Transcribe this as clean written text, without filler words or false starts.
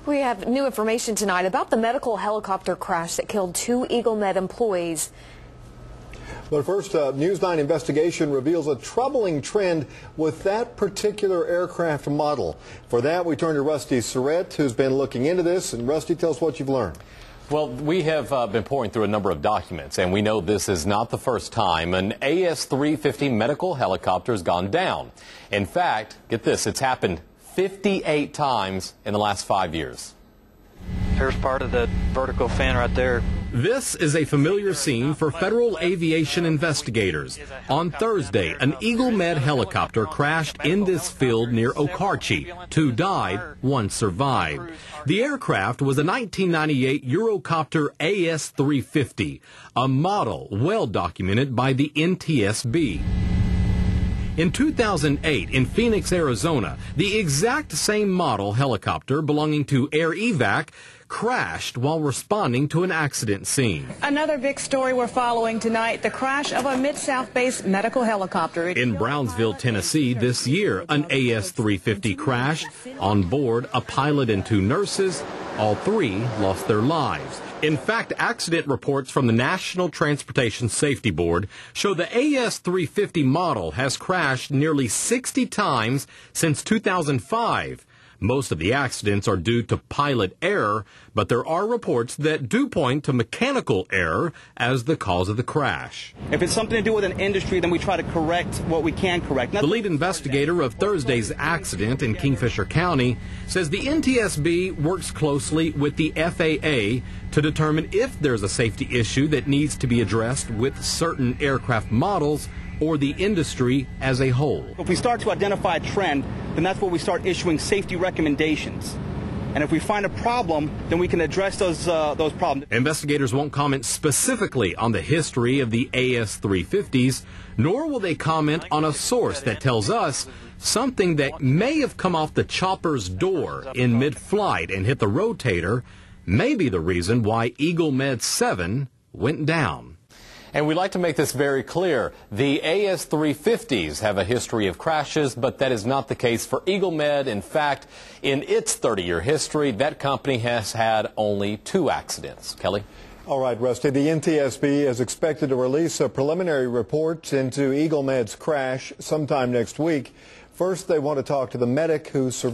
We have new information tonight about the medical helicopter crash that killed 2 EagleMed employees. But first, News 9 investigation reveals a troubling trend with that particular aircraft model. For that, we turn to Rusty Surrett, who's been looking into this. And Rusty, tell us what you've learned. Well, we have been pouring through a number of documents, and we know this is not the first time an AS-350 medical helicopter has gone down. In fact, get this, it's happened 58 times in the last 5 years. Here's part of the vertical fin right there. This is a familiar scene for federal aviation investigators. On Thursday, an EagleMed helicopter crashed in this field near Okarche. 2 died, 1 survived. The aircraft was a 1998 Eurocopter AS-350, a model well documented by the NTSB. In 2008, in Phoenix, Arizona, the exact same model helicopter belonging to Air Evac crashed while responding to an accident scene. Another big story we're following tonight, the crash of a Mid-South-based medical helicopter. In Brownsville, Tennessee, this year, an AS-350 crashed. On board, a pilot and 2 nurses. All 3 lost their lives. In fact, accident reports from the National Transportation Safety Board show the AS-350 model has crashed nearly 60 times since 2005. Most of the accidents are due to pilot error, but there are reports that do point to mechanical error as the cause of the crash. If it's something to do with an industry, then we try to correct what we can correct. The lead investigator of Thursday's accident in Kingfisher County says the NTSB works closely with the FAA to determine if there's a safety issue that needs to be addressed with certain aircraft models or the industry as a whole. If we start to identify a trend, then that's where we start issuing safety recommendations. And if we find a problem, then we can address those problems. Investigators won't comment specifically on the history of the AS-350s, nor will they comment on a source that tells us something that may have come off the chopper's door in mid-flight and hit the rotator may be the reason why EagleMed 7 went down. And we'd like to make this very clear. The AS-350s have a history of crashes, but that is not the case for EagleMed. In fact, in its 30-year history, that company has had only 2 accidents. Kelly? All right, Rusty, the NTSB is expected to release a preliminary report into EagleMed's crash sometime next week. First, they want to talk to the medic who survived.